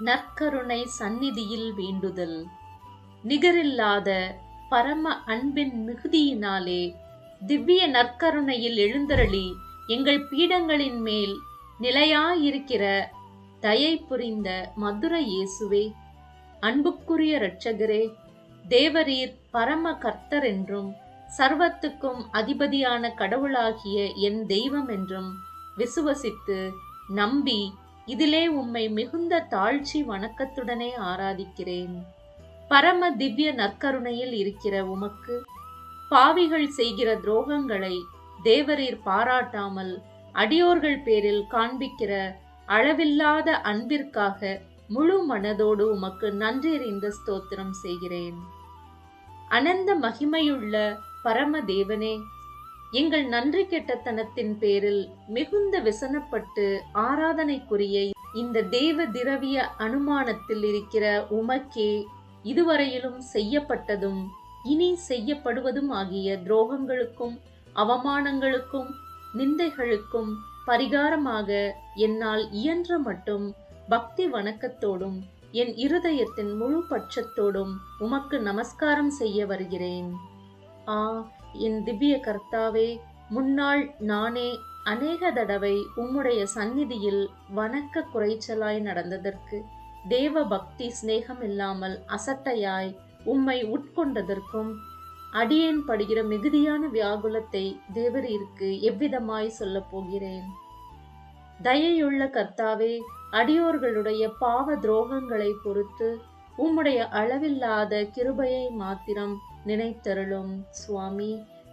நற்கருணை சந்நிதியில் வேண்டுதல். நிகரில்லாத பரம அன்பின் மிகுதியினாலே திவ்ய நற்கருணையில் எழுந்தருளி எங்கள் பீடங்களின் மேல் நிலையாயிருக்கிற தயை புரிந்த மதுர இயேசுவே, அன்புக்குரிய இரட்சகரே, தேவரீர் பரம கர்த்தர் என்றும் சர்வத்துக்கும் அதிபதியான கடவுளாகிய என் தெய்வம் என்றும் விசுவசித்து நம்பி இதிலே உம்மை மிகுந்த தாழ்ச்சி வணக்கத்துடனே ஆராதிக்கிறேன். பரம திவ்ய நற்கருணையில் இருக்கிற உமக்கு பாவிகள் செய்கிற துரோகங்களை தேவரீர் பாராட்டாமல் அடியோர்கள் பேரில் காண்பிக்கிற அளவில்லாத அன்பிற்காக முழு மனதோடு உமக்கு நன்றியறிந்த ஸ்தோத்திரம் செய்கிறேன். அனந்த மகிமையுள்ள பரம தேவனே, எங்கள் நன்றி கெட்டத்தனத்தின் பேரில் மிகுந்த விசனப்பட்டு ஆராதனைக்குரிய இந்த தேவ திரவிய அனுமானத்தில் இருக்கிற உமக்கே இதுவரையிலும் செய்யப்பட்டதும் இனி செய்யப்படுவதும் ஆகிய துரோகங்களுக்கும் அவமானங்களுக்கும் நிந்தைகளுக்கும் பரிகாரமாக என்னால் இயன்ற மட்டும் பக்தி வணக்கத்தோடும் என் இருதயத்தின் முழு பட்சத்தோடும் உமக்கு நமஸ்காரம் செய்ய வருகிறேன். ஆ என் திவ்ய கர்த்தாவே, முன்னாள் நானே அநேக தடவை உம்முடைய சந்நிதியில் வணக்க குறைச்சலாய் நடந்ததற்கு, தேவ பக்தி சிநேகம் இல்லாமல் அசட்டையாய் உம்மை உட்கொண்டதற்கும் அடியேன் படுகிற மிகுதியான வியாகுலத்தை தேவரீருக்கு எவ்விதமாய் சொல்ல போகிறேன். தயையுள்ள கர்த்தாவே, அடியோர்களுடைய பாவ துரோகங்களை பொறுத்து உம்முடைய அளவில்லாத கிருபையை மாத்திரம் நினைத்தருளும் சுவாமி.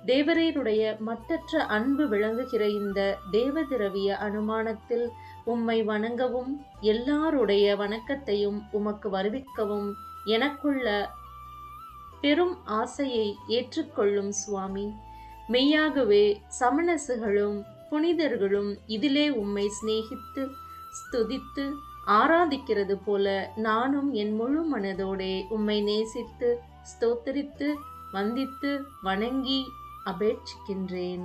தேவரீருடைய மட்டற்ற அன்பு விளங்குகிற இந்த தேவதிரவிய அனுமானத்தில் உம்மை வணங்கவும் எல்லாருடைய வணக்கத்தையும் உமக்கு வருவிக்கவும் எனக்குள்ள பெரும் ஆசையை ஏற்றுக்கொள்ளும் சுவாமி. மெய்யாகவே சமணசுகளும் புனிதர்களும் இதிலே உம்மை சிநேகித்து ஸ்துதித்து ஆராதிக்கிறது போல நானும் என் முழு மனதோடே உம்மை நேசித்து ஸ்தோத்திரித்து வந்தித்து வணங்கி அபேட்சிக்கின்றேன்.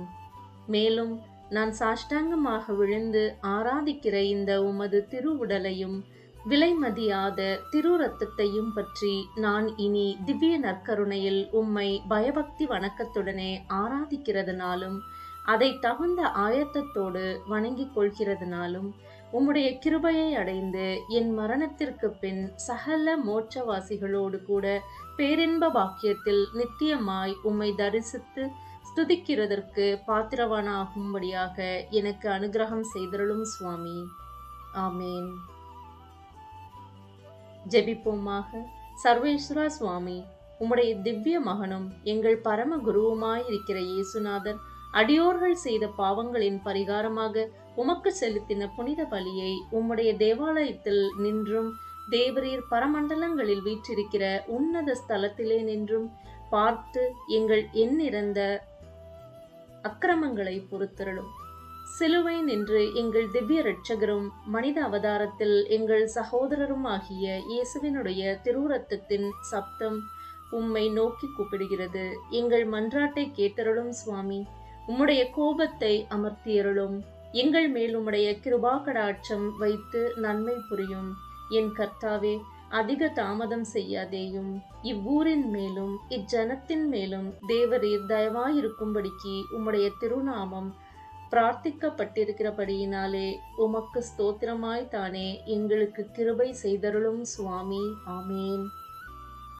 மேலும் நான் சாஷ்டாங்கமாக விழுந்து ஆராதிக்கிற இந்த உமது திருவுடலையும் விலைமதியாத திரு ரத்தத்தையும் பற்றி நான் இனி திவ்ய நற்கருணையில் உம்மை பயபக்தி வணக்கத்துடனே ஆராதிக்கிறதுனாலும் அதை தகுந்த ஆயத்தத்தோடு வணங்கிக் கொள்கிறதுனாலும் உம்முடைய கிருபையை அடைந்து என் மரணத்திற்கு பின் சகல மோட்சவாசிகளோடு கூட பேரின்ப பாக்கியத்தில் நித்தியமாய் உம்மை தரிசித்து ஸ்துதிக்கிறதற்கு பாத்திரவானாகும்படியாக எனக்கு அனுகிரகம் செய்தருளும் சுவாமி. ஆமேன். ஜெபிப்போமாக. சர்வேஸ்வரா சுவாமி, உம்முடைய திவ்ய மகனும் எங்கள் பரம குருவுமாயிருக்கிற இயேசுநாதர் அடியோர்கள் செய்த பாவங்களின் பரிகாரமாக உமக்கு செலுத்தின புனித பலியை உம்முடைய தேவாலயத்தில் நின்றும் தேவரீர் பரமண்டலங்களில் வீற்றிருக்கிற உன்னத ஸ்தலத்திலே நின்றும் பார்த்து எங்கள் எண்ணிறந்த அக்கிரமங்களை பொறுத்தருளும். சிலுவை நின்று எங்கள் திவ்ய இரட்சகரும் மனித அவதாரத்தில் எங்கள் சகோதரரும் ஆகிய இயேசுவினுடைய திருரத்தத்தின் சப்தம் உம்மை நோக்கி கூப்பிடுகிறது. எங்கள் மன்றாட்டை கேட்டருளும் சுவாமி. உம்முடைய கோபத்தை அமர்த்தியருளும். எங்கள் மேல் உம்முடைய கிருபா கடாட்சம் வைத்து நன்மை புரியும். என் கர்த்தாவே, அதிக தாமதம் செய்யாதேயும். இவ்வூரின் மேலும் இஜனத்தின் மேலும் தேவரீர் தயவாயிருக்கும்படிக்கு உம்முடைய திருநாமம் பிரார்த்திக்கப்பட்டிருக்கிறபடியினாலே உமக்கு ஸ்தோத்திரமாய் தானே எங்களுக்கு கிருபை செய்தருளும் சுவாமி. ஆமேன்.